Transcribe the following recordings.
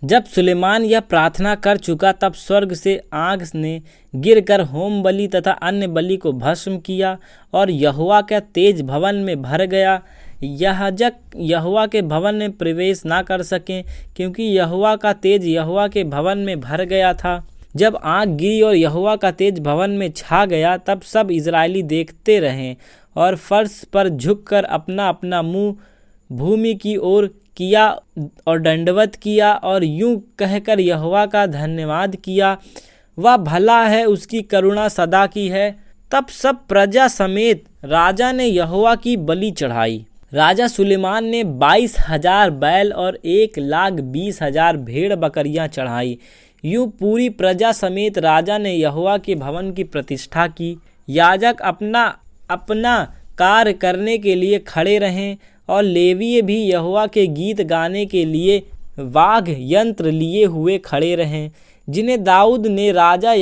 जब सुलेमान यह प्रार्थना कर चुका तब स्वर्ग से आग ने गिरकर होम बलि तथा अन्य बलि को भस्म किया और यहोवा का तेज भवन में भर गया। याजक यहोवा के भवन में प्रवेश ना कर सके, क्योंकि यहोवा का तेज यहोवा के भवन में भर गया था। जब आग गिरी और यहोवा का तेज भवन में छा गया, तब सब इजरायली देखते रहे और फर्श पर झुककर अपना अपना मुंह भूमि की ओर किया और दंडवत किया और यूं कहकर यहोवा का धन्यवाद किया, वह भला है, उसकी करुणा सदा की है। तब सब प्रजा समेत राजा ने यहोवा की बलि चढ़ाई। राजा सुलेमान ने 22,000 बैल और 1,20,000 भेड़ बकरियां चढ़ाई। यूं पूरी प्रजा समेत राजा ने यहोवा के भवन की प्रतिष्ठा की। याजक अपना अपना कार्य करने के लिए खड़े रहें और लेवीय भी यहोवा के गीत गाने के लिए वाद्य यंत्र लिए हुए खड़े रहें, जिन्हें दाऊद ने राजा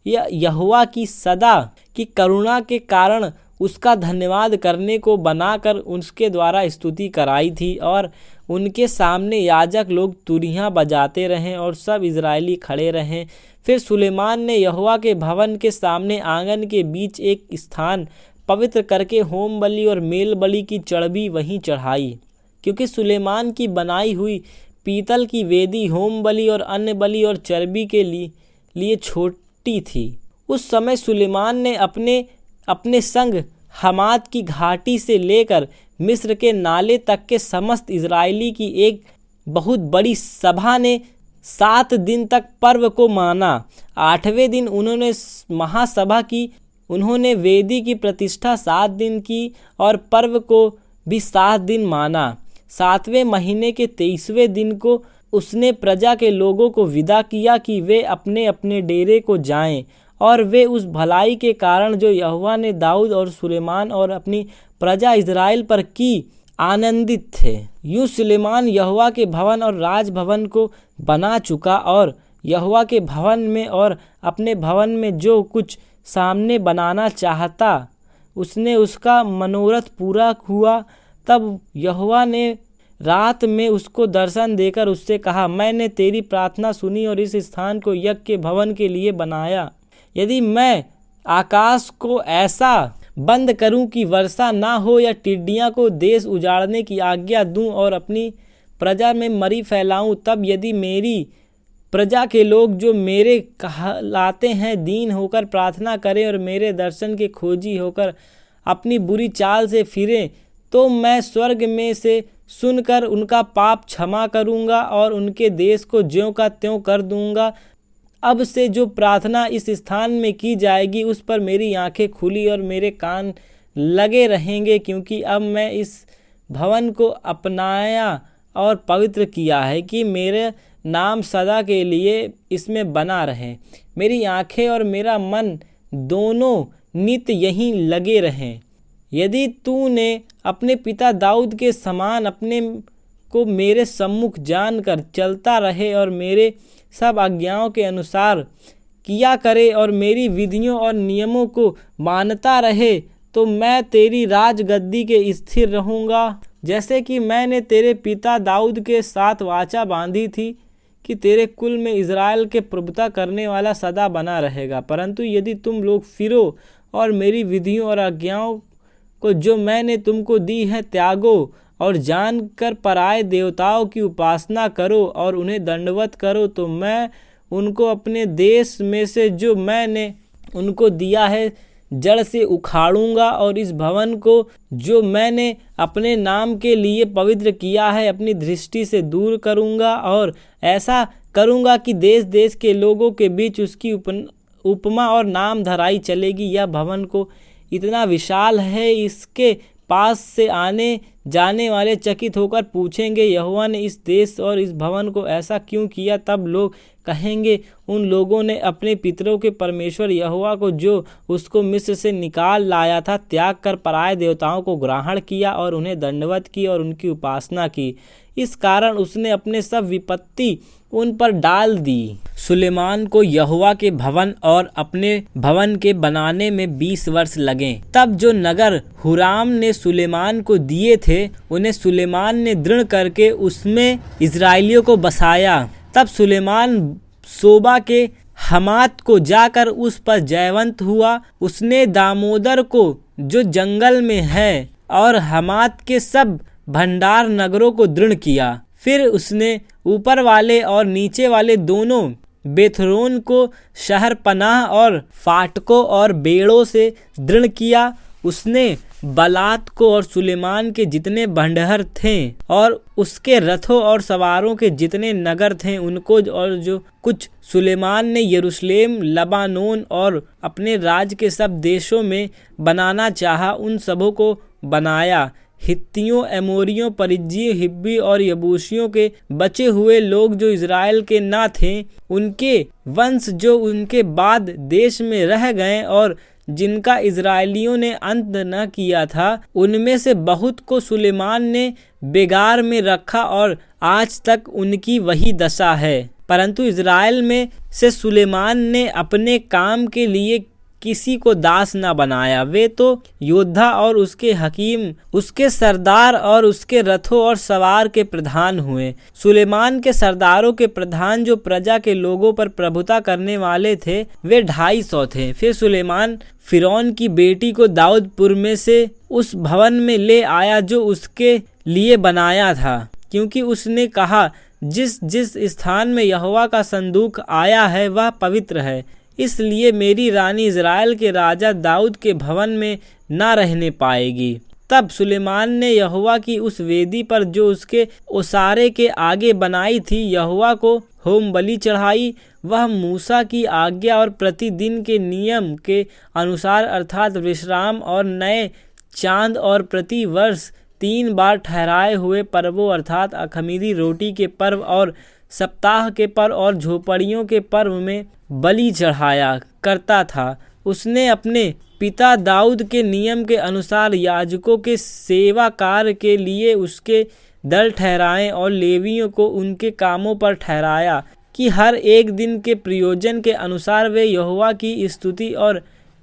यहोवा की सदा की करुणा के कारण उसका धन्यवाद करने को बनाकर उसके द्वारा स्तुति कराई थी। और उनके सामने याजक लोग तुरहियां बजाते रहें और सब इजरायली खड़े रहें। फिर सुलेमान ने यहोवा के भवन के सामने आंगन के बीच एक स्थान पवित्र करके होम बलि और मेल बलि की चर्बी वहीं चढ़ाई, क्योंकि सुलेमान की बनाई हुई पीतल की वेदी होम बलि और अन्य बलि और चर्बी के लिए छोटी थी। उस समय सुलेमान ने अपने संग हमात की घाटी से लेकर मिस्र के नाले तक के समस्त इजरायली की एक बहुत बड़ी सभा ने 7 दिन तक पर्व को माना। 8वें दिन उन्होंने महासभा की। उन्होंने वेदी की प्रतिष्ठा 7 दिन की और पर्व को भी 7 दिन माना। 7वें महीने के 23वें दिन को उसने प्रजा के लोगों को विदा किया कि वे अपने अपने डेरे को जाएं, और वे उस भलाई के कारण जो यहोवा ने दाऊद और सुलेमान और अपनी प्रजा इज़राइल पर की आनंदित थे। यूं सुलेमान यहोवा के भवन और राजभवन को बना चुका और यहोवा के भवन में और अपने भवन में जो कुछ सामने बनाना चाहता उसने उसका मनोरथ पूरा हुआ। तब यहोवा ने रात में उसको दर्शन देकर उससे कहा, मैंने तेरी प्रार्थना सुनी और इस स्थान को यज्ञ के भवन के लिए बनाया। यदि मैं आकाश को ऐसा बंद करूं कि वर्षा ना हो या टिड्डियां को देश उजाड़ने की आज्ञा दूं और अपनी प्रजा में मरी फैलाऊं, तब यदि मेरी प्रजा के लोग जो मेरे कहलाते हैं दीन होकर प्रार्थना करें और मेरे दर्शन के खोजी होकर अपनी बुरी चाल से फिरें, तो मैं स्वर्ग में से सुनकर उनका पाप क्षमा करूंगा और उनके देश को ज्यों का त्यों कर दूंगा। अब से जो प्रार्थना इस स्थान में की जाएगी उस पर मेरी आंखें खुली और मेरे कान लगे रहेंगे, क्योंकि अब मैं इस भवन को अपनाया और पवित्र किया है कि मेरे नाम सदा के लिए इसमें बना रहे। मेरी आंखें और मेरा मन दोनों नित्य यहीं लगे रहें। यदि तूने अपने पिता दाऊद के समान अपने को मेरे सम्मुख जानकर चलता रहे और मेरे सब आज्ञाओं के अनुसार किया करे और मेरी विधियों और नियमों को मानता रहे, तो मैं तेरी राजगद्दी के स्थिर रहूँगा, जैसे कि मैंने तेरे पिता दाऊद के साथ वाचा बांधी थी कि तेरे कुल में इज़राइल के प्रभुता करने वाला सदा बना रहेगा। परंतु यदि तुम लोग फिरो और मेरी विधियों और आज्ञाओं को जो मैंने तुमको दी है त्यागो और जानकर पराये देवताओं की उपासना करो और उन्हें दंडवत करो, तो मैं उनको अपने देश में से जो मैंने उनको दिया है जड़ से उखाड़ूंगा और इस भवन को जो मैंने अपने नाम के लिए पवित्र किया है अपनी दृष्टि से दूर करूंगा, और ऐसा करूंगा कि देश देश के लोगों के बीच उसकी उपमा और नाम धराई चलेगी। यह भवन को इतना विशाल है, इसके पास से आने जाने वाले चकित होकर पूछेंगे, यहोवा ने इस देश और इस भवन को ऐसा क्यों किया? तब लोग कहेंगे, उन लोगों ने अपने पितरों के परमेश्वर यहोवा को, जो उसको मिस्र से निकाल लाया था, त्याग कर पराये देवताओं को ग्रहण किया और उन्हें दंडवत की और उनकी उपासना की। इस कारण उसने अपने सब विपत्ति उन पर डाल दी। सुलेमान को यहोवा के भवन और अपने भवन के बनाने में 20 वर्ष लगे। तब जो नगर हुराम ने सुलेमान को दिए थे, उन्हें सुलेमान ने दृढ़ करके उसमें इजराइलियों को बसाया। तब सुलेमान सोबा के हमात को जाकर उस पर जयवंत हुआ। उसने दामोदर को, जो जंगल में है, और हमात के सब भंडार नगरों को दृढ़ किया। फिर उसने ऊपर वाले और नीचे वाले दोनों बेथरोन को शहर पनाह और फाटकों और बेड़ों से दृढ़ किया। उसने बलात को और सुलेमान के जितने बंडहर थे और उसके रथों और सवारों के जितने नगर थे उनको, और जो कुछ सुलेमान ने यरूशलेम, लबानोन और अपने राज के सब देशों में बनाना चाहा, उन सबों को बनाया। हित्तियों, एमोरियों, परिज्जियों, हिब्बी और यबूसियों के बचे हुए लोग जो इज़राइल के ना थे, उनके वंश जो उनके बाद देश में रह गए और जिनका इज़राइलियों ने अंत न किया था, उनमें से बहुत को सुलेमान ने बेगार में रखा और आज तक उनकी वही दशा है। परंतु इज़राइल में से सुलेमान ने अपने काम के लिए किसी को दास न बनाया। वे तो योद्धा और उसके हकीम, उसके सरदार और उसके रथों और सवार के प्रधान हुए। सुलेमान के सरदारों के प्रधान जो प्रजा के लोगों पर प्रभुता करने वाले थे, वे 250 थे। फिर सुलेमान फिरौन की बेटी को दाऊदपुर में से उस भवन में ले आया जो उसके लिए बनाया था, क्योंकि उसने कहा, जिस जिस स्थान में यहोवा का संदूक आया है वह पवित्र है, इसलिए मेरी रानी इज़राइल के राजा दाऊद के भवन में ना रहने पाएगी। तब सुलेमान ने यहोवा की उस वेदी पर जो उसके ओसारे के आगे बनाई थी, यहोवा को होम बलि चढ़ाई। वह मूसा की आज्ञा और प्रतिदिन के नियम के अनुसार, अर्थात विश्राम और नए चांद और प्रति वर्ष 3 बार ठहराए हुए पर्वों, अर्थात अख़मीरी रोटी के पर्व और सप्ताह के पर्व और झोपड़ियों के पर्व में बलि चढ़ाया करता था। उसने अपने पिता दाऊद के नियम के अनुसार याजकों के सेवा कार्य के लिए उसके दल ठहराए और लेवियों को उनके कामों पर ठहराया कि हर एक दिन के प्रयोजन के अनुसार वे यहोवा की स्तुति और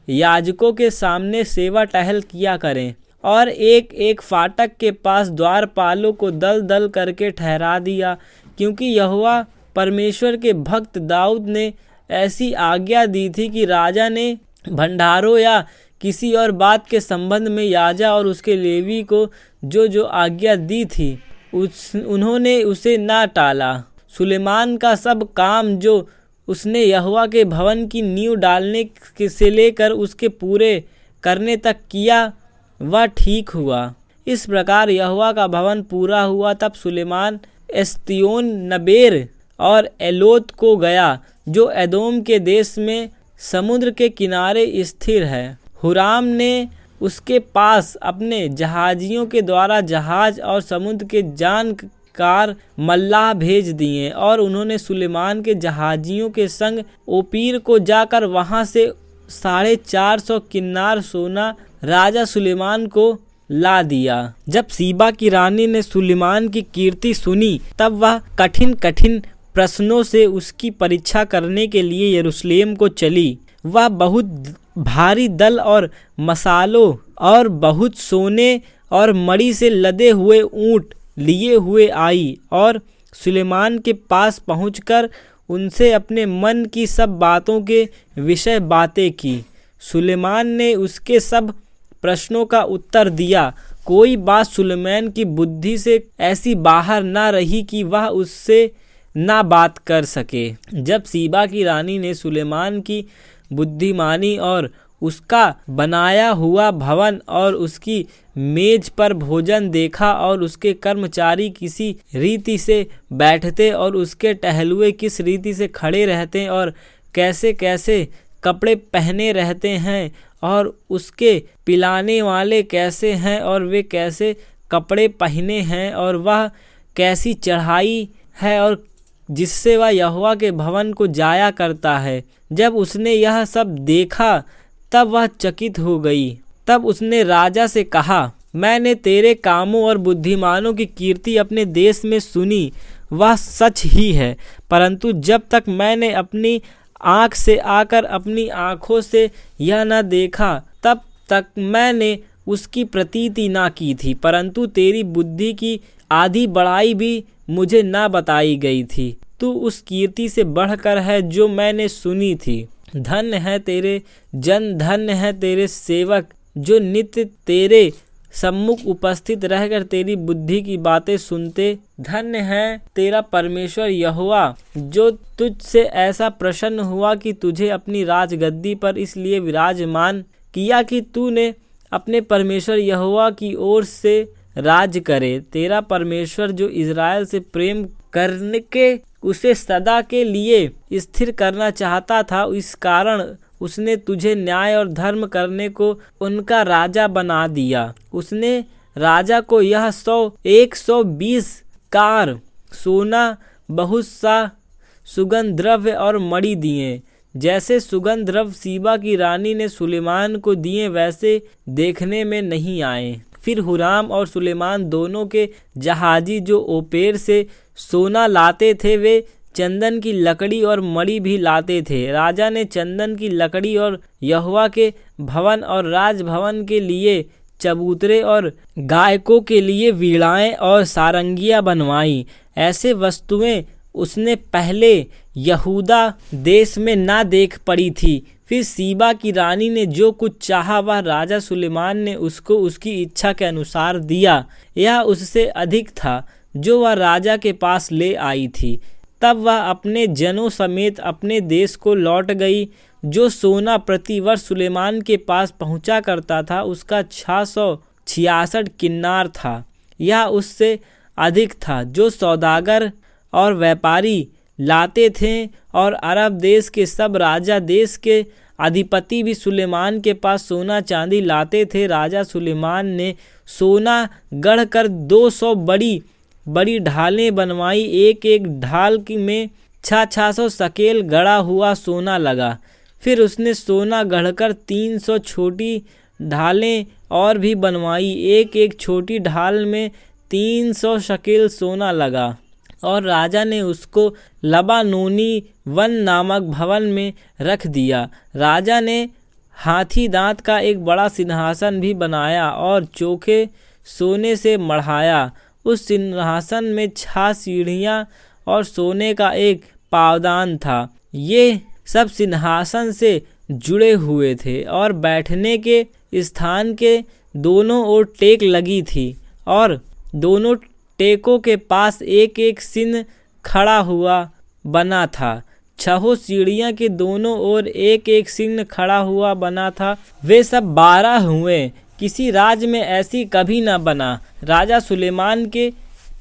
याजकों के सामने सेवा टहल किया करें। और एक एक फाटक के पास द्वारपालों को दल दल करके ठहरा दिया, क्योंकि यहोवा परमेश्वर के भक्त दाऊद ने ऐसी आज्ञा दी थी कि राजा ने भंडारों या किसी और बात के संबंध में याजक और उसके लेवी को जो जो आज्ञा दी थी उन्होंने उसे ना टाला। सुलेमान का सब काम जो उसने यहोवा के भवन की नींव डालने से लेकर उसके पूरे करने तक किया, वह ठीक हुआ। इस प्रकार यहोवा का भवन पूरा हुआ। तब सुलेमान एस्तियोन नबेर और एलोत को गया, जो एदोम के देश में समुद्र के किनारे स्थिर है। हुराम ने उसके पास अपने जहाजियों के द्वारा जहाज और समुद्र के जानकार मल्लाह भेज दिए, और उन्होंने सुलेमान के जहाजियों के संग ओपीर को जाकर वहां से 450 किन्नार सोना राजा सुलेमान को ला दिया। जब सीबा की रानी ने सुलेमान की कीर्ति सुनी, तब वह कठिन कठिन प्रश्नों से उसकी परीक्षा करने के लिए यरूशलेम को चली। वह बहुत भारी दल और मसालों और बहुत सोने और मणि से लदे हुए ऊंट लिए हुए आई, और सुलेमान के पास पहुंचकर उनसे अपने मन की सब बातों के विषय बातें की। सुलेमान ने उसके सब प्रश्नों का उत्तर दिया। कोई बात सुलेमान की बुद्धि से ऐसी बाहर ना रही कि वह उससे ना बात कर सके। जब सीबा की रानी ने सुलेमान की बुद्धिमानी और उसका बनाया हुआ भवन और उसकी मेज पर भोजन देखा, और उसके कर्मचारी किसी रीति से बैठते और उसके टहलुए किस रीति से खड़े रहते और कैसे कैसे कपड़े पहने रहते हैं, और उसके पिलाने वाले कैसे हैं और वे कैसे कपड़े पहने हैं, और वह कैसी चढ़ाई है और जिससे वह यहोवा के भवन को जाया करता है। जब उसने यह सब देखा तब वह चकित हो गई। तब उसने राजा से कहा, मैंने तेरे कामों और बुद्धिमानों की कीर्ति अपने देश में सुनी, वह सच ही है, परंतु जब तक मैंने अपनी आँख से आकर अपनी आँखों से यह न देखा तब तक मैंने उसकी प्रतीति ना की थी। परंतु तेरी बुद्धि की आधी बड़ाई भी मुझे ना बताई गई थी। तू उस कीर्ति से बढ़कर है जो मैंने सुनी थी। धन्य है तेरे जन, धन्य है तेरे सेवक जो नित्य तेरे सम्मुख उपस्थित रहकर तेरी बुद्धि की बातें सुनते। धन्य है तेरा परमेश्वर यहोवा जो तुझसे ऐसा प्रसन्न हुआ कि तुझे अपनी राजगद्दी पर इसलिए विराजमान किया कि तूने अपने परमेश्वर यहोवा की ओर से राज करे। तेरा परमेश्वर जो इज़राइल से प्रेम करने के उसे सदा के लिए स्थिर करना चाहता था, इस कारण उसने तुझे न्याय और धर्म करने को उनका राजा बना दिया। उसने राजा को यह 120 कार सोना, बहुत सा सुगंध द्रव्य और मणि दिए। जैसे सुगंध द्रव्य सीबा की रानी ने सुलेमान को दिए वैसे देखने में नहीं आए। फिर हुराम और सुलेमान दोनों के जहाजी जो ओपेर से सोना लाते थे वे चंदन की लकड़ी और मणि भी लाते थे। राजा ने चंदन की लकड़ी और यहोवा के भवन और राजभवन के लिए चबूतरे और गायकों के लिए वीणाएं और सारंगियां बनवाई। ऐसे वस्तुएं उसने पहले यहूदा देश में ना देख पड़ी थी। फिर सीबा की रानी ने जो कुछ चाहा वह राजा सुलेमान ने उसको उसकी इच्छा के अनुसार दिया। यह उससे अधिक था जो वह राजा के पास ले आई थी। तब वह अपने जनों समेत अपने देश को लौट गई। जो सोना प्रतिवर्ष सुलेमान के पास पहुंचा करता था उसका 666 किन्नार था। यह उससे अधिक था जो सौदागर और व्यापारी लाते थे, और अरब देश के सब राजा देश के अधिपति भी सुलेमान के पास सोना चांदी लाते थे। राजा सुलेमान ने सोना गढ़कर 200 बड़ी बड़ी ढालें बनवाई। एक एक ढाल में 600 शकेल गड़ा हुआ सोना लगा। फिर उसने सोना गढ़कर 300 छोटी ढालें और भी बनवाई। एक एक छोटी ढाल में 300 शकेल सोना लगा। और राजा ने उसको लबानोनी वन नामक भवन में रख दिया। राजा ने हाथी दांत का एक बड़ा सिंहासन भी बनाया और चोखे सोने से मढ़ाया। उस सिंहासन में 6 सीढ़ियाँ और सोने का एक पावदान था। ये सब सिंहासन से जुड़े हुए थे और बैठने के स्थान के दोनों ओर टेक लगी थी, और दोनों टेकों के पास एक एक सिंह खड़ा हुआ बना था। 6 सीढ़ियाँ के दोनों ओर एक एक सिंह खड़ा हुआ बना था। वे सब 12 हुए। किसी राज्य में ऐसी कभी न बना। राजा सुलेमान के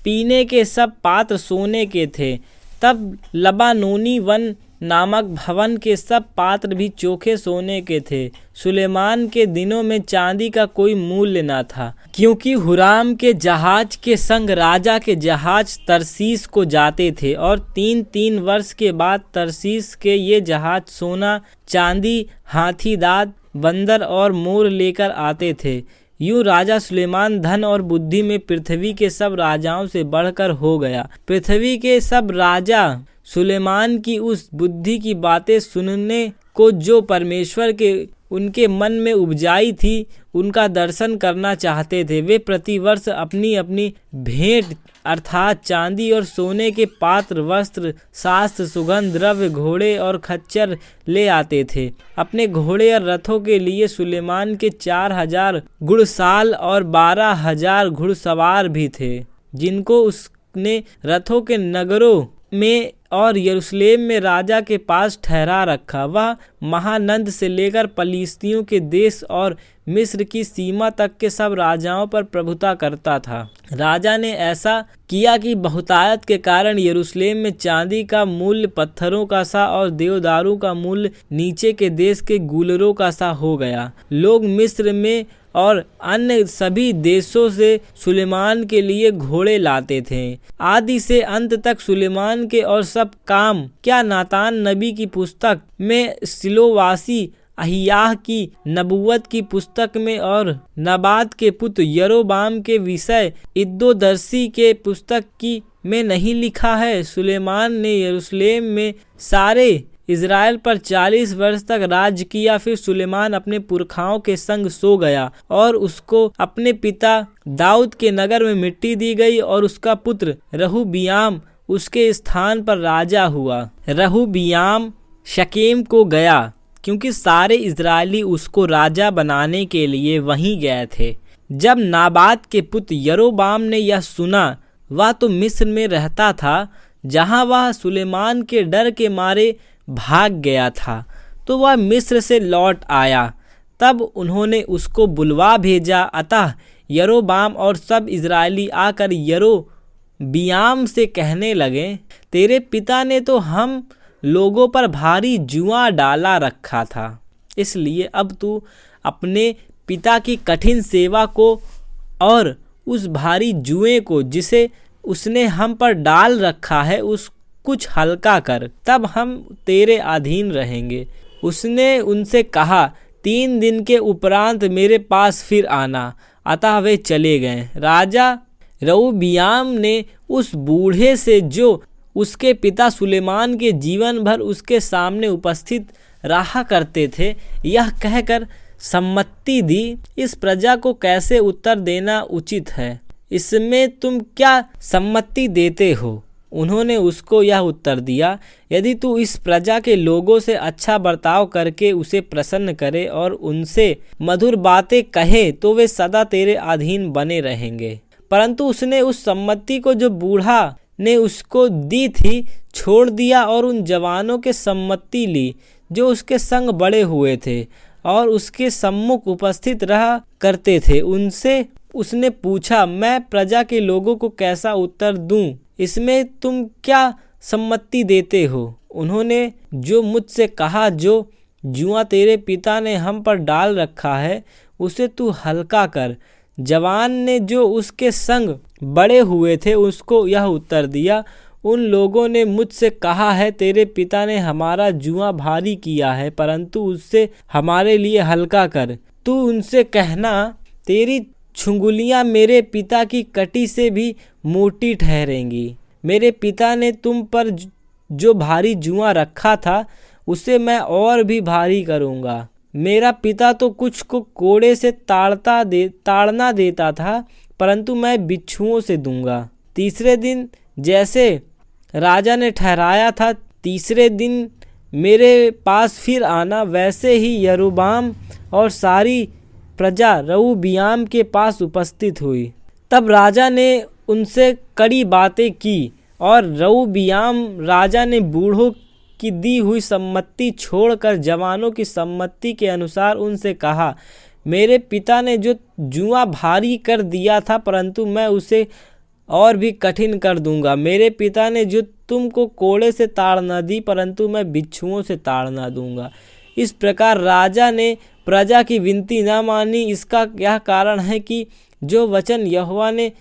पीने के सब पात्र सोने के थे। तब लबानोनी वन नामक भवन के सब पात्र भी चोखे सोने के थे। सुलेमान के दिनों में चांदी का कोई मूल्य न था, क्योंकि हुराम के जहाज के संग राजा के जहाज तरसीस को जाते थे, और 3-3 वर्ष के बाद तरसीस के ये जहाज सोना, चांदी, हाथी दांत, बंदर और मोर लेकर आते थे। यूं राजा सुलेमान धन और बुद्धि में पृथ्वी के सब राजाओं से बढ़कर हो गया। पृथ्वी के सब राजा सुलेमान की उस बुद्धि की बातें सुनने को जो परमेश्वर के उनके मन में उपजाई थी, उनका दर्शन करना चाहते थे। वे प्रतिवर्ष अपनी अपनी भेंट अर्थात चांदी और सोने के पात्र, वस्त्र, शास्त्र, सुगंध द्रव्य, घोड़े और खच्चर ले आते थे। अपने घोड़े और रथों के लिए सुलेमान के 4000 घुड़साल और 12000 घुड़सवार भी थे, जिनको उसने रथों के नगरों में और यरूशलेम में राजा के पास ठहरा रखा। वह महानंद से लेकर पलिश्तियों के देश और मिस्र की सीमा तक के सब राजाओं पर प्रभुता करता था। राजा ने ऐसा किया कि बहुतायत के कारण यरूशलेम में चांदी का मूल्य पत्थरों का सा और देवदारों का मूल्य नीचे के देश के गूलरों का सा हो गया। लोग मिस्र में और अन्य सभी देशों से सुलेमान के लिए घोड़े लाते थे। आदि से अंत तक सुलेमान के और सब काम क्या नातान नबी की पुस्तक में, सिलोवासी अहियाह की नबूवत की पुस्तक में और नबात के पुत्र यरोबाम के विषय इद्दोदर्सी के पुस्तक की में नहीं लिखा है? सुलेमान ने यरूशलेम में सारे इज़राइल पर 40 वर्ष तक राज्य किया। फिर सुलेमान अपने पुरखाओं के संग सो गया और उसको अपने पिता दाऊद के नगर में मिट्टी दी गई और उसका पुत्र रहूबियाम उसके स्थान पर राजा हुआ। रहूबियाम शकेम को गया क्योंकि सारे इज़राइली उसको राजा बनाने के लिए वहीं गए थे। जब नाबात के पुत्र यरोबाम ने यह सुना, वह तो मिस्र में रहता था जहाँ वह सुलेमान के डर के मारे भाग गया था, तो वह मिस्र से लौट आया। तब उन्होंने उसको बुलवा भेजा। अतः यरोबाम और सब इज़राइली आकर यरोबियाम से कहने लगे, तेरे पिता ने तो हम लोगों पर भारी जुआ डाला रखा था, इसलिए अब तू अपने पिता की कठिन सेवा को और उस भारी जुए को जिसे उसने हम पर डाल रखा है उस कुछ हल्का कर, तब हम तेरे अधीन रहेंगे। उसने उनसे कहा, 3 दिन के उपरांत मेरे पास फिर आना। अतः वे चले गए। राजा रहूबियाम ने उस बूढ़े से जो उसके पिता सुलेमान के जीवन भर उसके सामने उपस्थित रहा करते थे, यह कहकर सम्मति दी, इस प्रजा को कैसे उत्तर देना उचित है? इसमें तुम क्या सम्मति देते हो? उन्होंने उसको यह उत्तर दिया, यदि तू इस प्रजा के लोगों से अच्छा बर्ताव करके उसे प्रसन्न करे और उनसे मधुर बातें कहे तो वे सदा तेरे अधीन बने रहेंगे। परंतु उसने उस सम्मति को जो बूढ़ा ने उसको दी थी छोड़ दिया और उन जवानों के सम्मति ली जो उसके संग बड़े हुए थे और उसके सम्मुख उपस्थित रहा करते थे। उनसे उसने पूछा, मैं प्रजा के लोगों को कैसा उत्तर दूं? इसमें तुम क्या सम्मति देते हो? उन्होंने जो मुझसे कहा, जो जुआ तेरे पिता ने हम पर डाल रखा है उसे तू हल्का कर। जवान ने जो उसके संग बड़े हुए थे उसको यह उत्तर दिया, उन लोगों ने मुझसे कहा है, तेरे पिता ने हमारा जुआ भारी किया है, परंतु उससे हमारे लिए हल्का कर। तू उनसे कहना, तेरी छुंगलियाँ मेरे पिता की कटी से भी मोटी ठहरेंगी। मेरे पिता ने तुम पर जो भारी जुआ रखा था उसे मैं और भी भारी करूँगा। मेरा पिता तो कुछ को कोड़े से ताड़ना देता था, परंतु मैं बिच्छुओं से दूंगा। तीसरे दिन जैसे राजा ने ठहराया था, तीसरे दिन मेरे पास फिर आना। वैसे ही यरोबाम और सारी प्रजा रहूबियाम के पास उपस्थित हुई। तब राजा ने उनसे कड़ी बातें की और रहूबियाम राजा ने बूढ़ों की दी हुई सम्मति छोड़कर जवानों की सम्मति के अनुसार उनसे कहा, मेरे पिता ने जो जुआ भारी कर दिया था, परंतु मैं उसे और भी कठिन कर दूंगा। मेरे पिता ने जो तुमको कोड़े से ताड़ न दी, परंतु मैं बिच्छुओं से ताड़ न दूंगा। इस प्रकार राजा ने प्रजा की विनती न मानी। इसका यह कारण है कि जो वचन यहोवा ने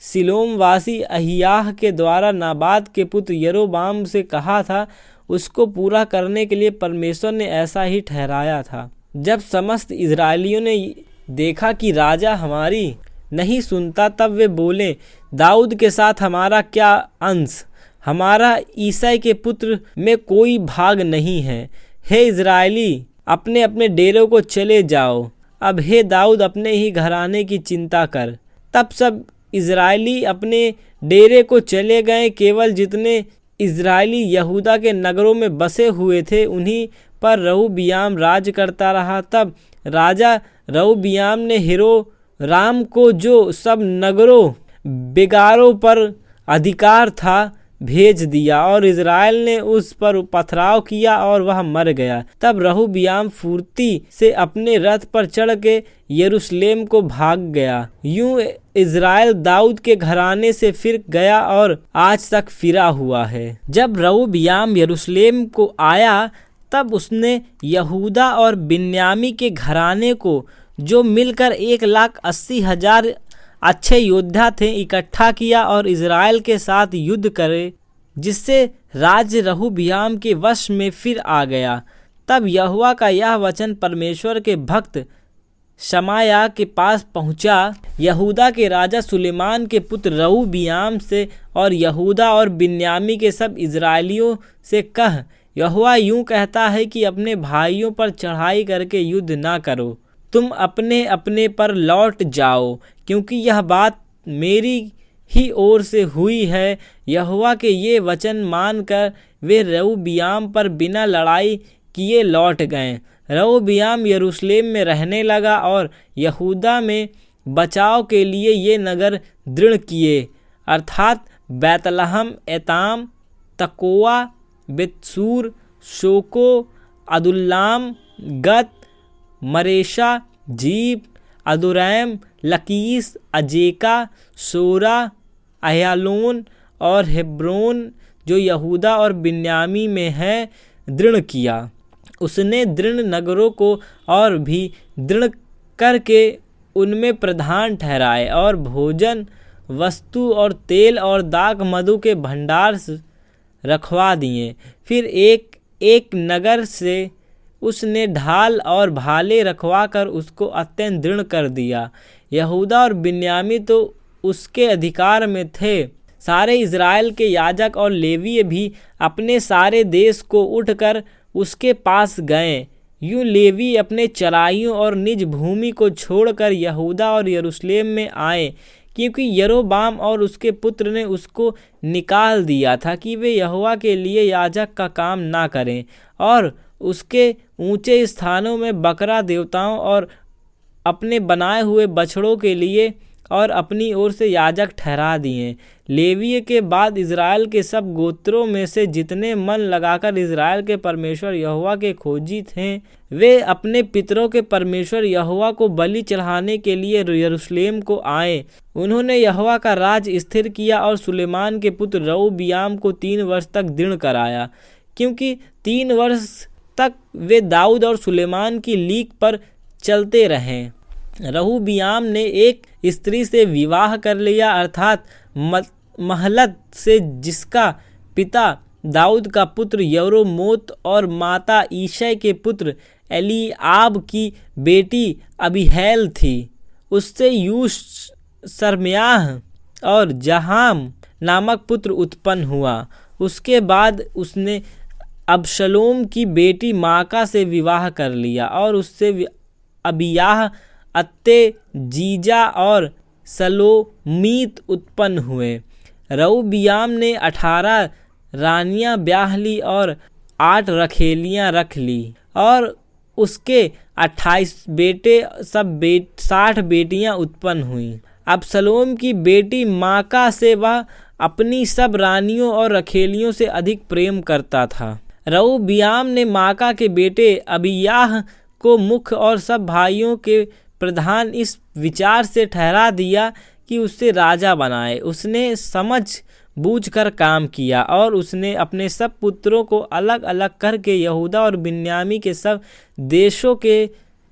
सिलोमवासी अहियाह के द्वारा नाबात के पुत्र यरोबाम से कहा था, उसको पूरा करने के लिए परमेश्वर ने ऐसा ही ठहराया था। जब समस्त इज़राइलियों ने देखा कि राजा हमारी नहीं सुनता, तब वे बोले, दाऊद के साथ हमारा क्या अंश? हमारा ईसाई के पुत्र में कोई भाग नहीं है। हे इज़राइली, अपने अपने डेरों को चले जाओ। अब हे दाऊद, अपने ही घराने की चिंता कर। तब सब इज़राइली अपने डेरे को चले गए। केवल जितने इज़राइली यहूदा के नगरों में बसे हुए थे उन्हीं पर रहूबियाम राज करता रहा। तब राजा रहूबियाम ने हिरोराम को, जो सब नगरों बिगारों पर अधिकार था, भेज दिया और इज़राइल ने उस पर पथराव किया और वह मर गया। तब रहूबियाम फुर्ती से अपने रथ पर चढ़ के यरूशलेम को भाग गया। यूं इज़राइल दाऊद के घराने से फिर गया और आज तक फिरा हुआ है। जब रहूबियाम यरूशलेम को आया, तब उसने यहूदा और बिन्यामी के घराने को, जो मिलकर 1,80,000 अच्छे योद्धा थे, इकट्ठा किया और इज़राइल के साथ युद्ध करे जिससे राज्य रहूबियाम के वश में फिर आ गया। तब यहोवा का यह वचन परमेश्वर के भक्त शमाया के पास पहुंचा, यहूदा के राजा सुलेमान के पुत्र रहूबियाम से और यहूदा और बिन्यामी के सब इजराइलियों से कह, यहोवा यूं कहता है कि अपने भाइयों पर चढ़ाई करके युद्ध ना करो, तुम अपने अपने पर लौट जाओ, क्योंकि यह बात मेरी ही ओर से हुई है। यहोवा के ये वचन मानकर वे रहूबियाम पर बिना लड़ाई किए लौट गए। रहूबियाम यरूशलेम में रहने लगा और यहूदा में बचाव के लिए ये नगर दृढ़ किए, अर्थात बैतलहम, एताम, तकोआ, बेतसूर, शोको, अदुल्लाम, गत, मरेशा, जीप, अदुरैम, लकीस, अजेका, सोरा, अह्यालोन और हेब्रोन जो यहूदा और बिन्यामी में है दृढ़ किया। उसने दृढ़ नगरों को और भी दृढ़ करके उनमें प्रधान ठहराए और भोजन वस्तु और तेल और दाख मधु के भंडार रखवा दिए। फिर एक एक नगर से उसने ढाल और भाले रखवा कर उसको अत्यंत दृढ़ कर दिया। यहूदा और बिन्यामी तो उसके अधिकार में थे। सारे इज़राइल के याजक और लेवीय भी अपने सारे देश को उठकर उसके पास गए। यूं लेवी अपने चराइयों और निज भूमि को छोड़कर यहूदा और यरूशलेम में आए, क्योंकि यरोबाम और उसके पुत्र ने उसको निकाल दिया था कि वे यहोवा के लिए याजक का काम ना करें, और उसके ऊंचे स्थानों में बकरा देवताओं और अपने बनाए हुए बछड़ों के लिए और अपनी ओर से याजक ठहरा दिए। लेवीय के बाद इज़राइल के सब गोत्रों में से जितने मन लगाकर इज़राइल के परमेश्वर यहोवा के खोजी थे, वे अपने पितरों के परमेश्वर यहोवा को बलि चढ़ाने के लिए यरूशलेम को आए। उन्होंने यहोवा का राज स्थिर किया और सुलेमान के पुत्र रहूबियाम को 3 वर्ष तक दृढ़ कराया, क्योंकि 3 वर्ष तक वे दाऊद और सुलेमान की लीक पर चलते रहे। रहूबियाम ने एक स्त्री से विवाह कर लिया, अर्थात महलत से, जिसका पिता दाऊद का पुत्र यरोमोत और माता ईशै के पुत्र एलीआब की बेटी अबीहैल थी। उससे यूश, शर्मयाह और जहाम नामक पुत्र उत्पन्न हुआ। उसके बाद उसने अबशलोम की बेटी माका से विवाह कर लिया और उससे अबियाह, अत्ते, जीजा और सलोमीत उत्पन्न हुए। रहूबियाम ने 18 रानियां ब्याह ली और 8 रखेलियां रख ली, और उसके 28 बेटे, सब 60 बेटियां उत्पन्न हुईं। अबशलोम की बेटी माका से वह अपनी सब रानियों और रखेलियों से अधिक प्रेम करता था। रहूबियाम ने माका के बेटे अबियाह को मुख्य और सब भाइयों के प्रधान इस विचार से ठहरा दिया कि उससे राजा बनाए। उसने समझ बूझ कर काम किया और उसने अपने सब पुत्रों को अलग अलग करके यहूदा और बिन्यामी के सब देशों के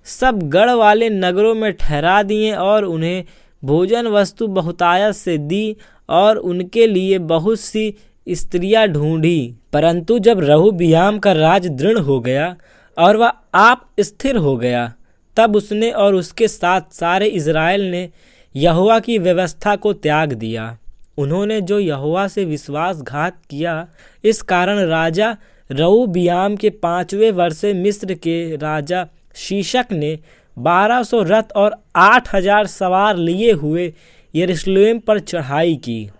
सब गढ़ वाले नगरों में ठहरा दिए और उन्हें भोजन वस्तु बहुतायत से दी और उनके लिए बहुत सी स्त्रियां ढूंढी। परंतु जब रहूबियाम का राज दृढ़ हो गया और वह आप स्थिर हो गया, तब उसने और उसके साथ सारे इज़राइल ने यहोवा की व्यवस्था को त्याग दिया। उन्होंने जो यहोवा से विश्वासघात किया, इस कारण राजा रहूबियाम के 5वें वर्ष मिस्र के राजा शीशक ने 1200 रथ और 8000 सवार लिए हुए यरूशलेम पर चढ़ाई की,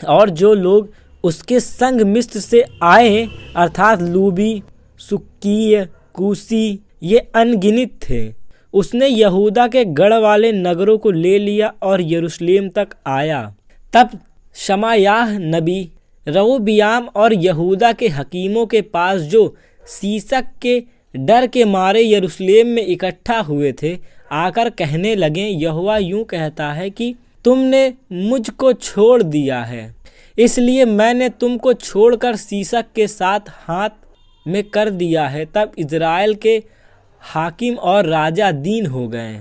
और जो लोग उसके संग मिस्र से आए, अर्थात लूबी, सुक्कीय, कूसी, ये अनगिनत थे। उसने यहूदा के गढ़ वाले नगरों को ले लिया और यरूशलेम तक आया। तब शमायाह नबी रहूबियाम और यहूदा के हकीमों के पास, जो शीशक के डर के मारे यरूशलेम में इकट्ठा हुए थे, आकर कहने लगे, यहोवा यूं कहता है कि तुमने मुझको छोड़ दिया है, इसलिए मैंने तुमको छोड़कर शीशक के साथ हाथ में कर दिया है। तब इज़राइल के हाकिम और राजा दीन हो गए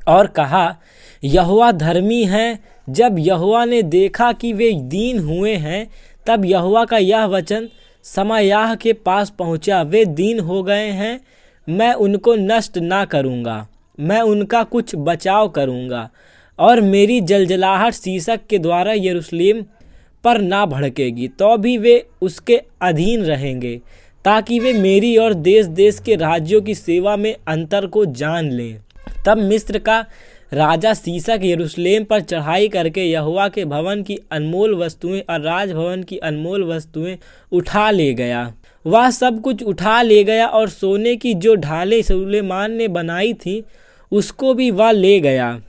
और कहा, यहोवा धर्मी है। जब यहोवा ने देखा कि वे दीन हुए हैं, तब यहोवा का यह वचन शमायाह के पास पहुंचा, वे दीन हो गए हैं, मैं उनको नष्ट ना करूंगा, मैं उनका कुछ बचाव करूंगा और मेरी जलजलाहट शीशक के द्वारा यरूशलेम पर ना भड़केगी। तो भी वे उसके अधीन रहेंगे, ताकि वे मेरी और देश देश के राज्यों की सेवा में अंतर को जान लें। तब मिस्र का राजा शीशक यरूशलेम पर चढ़ाई करके यहोवा के भवन की अनमोल वस्तुएं और राजभवन की अनमोल वस्तुएं उठा ले गया। वह सब कुछ उठा ले गया और सोने की जो ढालें सुलेमान ने बनाई थी उसको भी वह ले गया।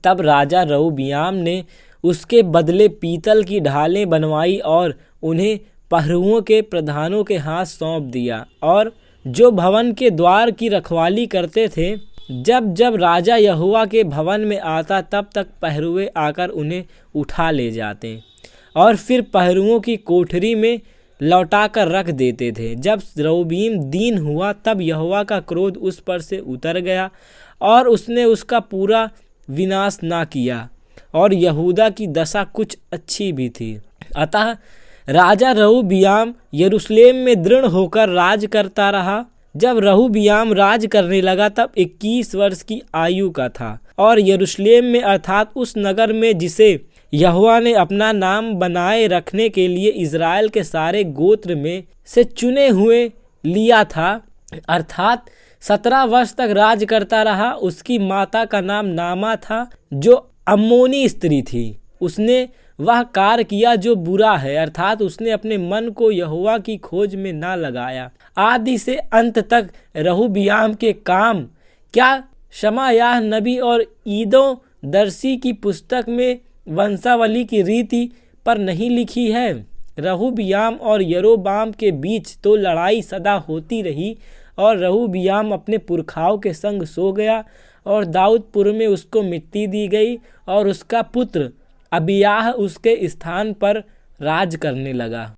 तब राजा रहूबियाम ने उसके बदले पीतल की ढालें बनवाई और उन्हें पहरुओं के प्रधानों के हाथ सौंप दिया। और जो भवन के द्वार की रखवाली करते थे, जब जब राजा यहोवा के भवन में आता तब तक पहरुए आकर उन्हें उठा ले जाते और फिर पहरुओं की कोठरी में लौटा कर रख देते थे। जब रहूबीम दीन हुआ तब यहोवा का क्रोध उस पर से उतर गया और उसने उसका पूरा विनाश ना किया, और यहूदा की दशा कुछ अच्छी भी थी। अतः राजा रहूबियाम यरूशलेम में दृढ़ होकर राज करता रहा। जब रहूबियाम राज करने लगा तब 21 वर्ष की आयु का था, और यरूशलेम में अर्थात उस नगर में जिसे यहोवा ने अपना नाम बनाए रखने के लिए इज़राइल के सारे गोत्र में से चुने हुए लिया था, अर्थात 17 वर्ष तक राज करता रहा। उसकी माता का नाम नामा था, जो अम्मोनी स्त्री थी। उसने वह कार्य किया जो बुरा है, अर्थात उसने अपने मन को यहोवा की खोज में ना लगाया। आदि से अंत तक रहूबियाम के काम क्या शमायाह नबी और ईदो दर्शी की पुस्तक में वंशावली की रीति पर नहीं लिखी है? रहूबियाम और यरोबाम के बीच तो लड़ाई सदा होती रही, और रहूबियाम अपने पुरखाओं के संग सो गया और दाऊदपुर में उसको मिट्टी दी गई, और उसका पुत्र अबियाह उसके स्थान पर राज करने लगा।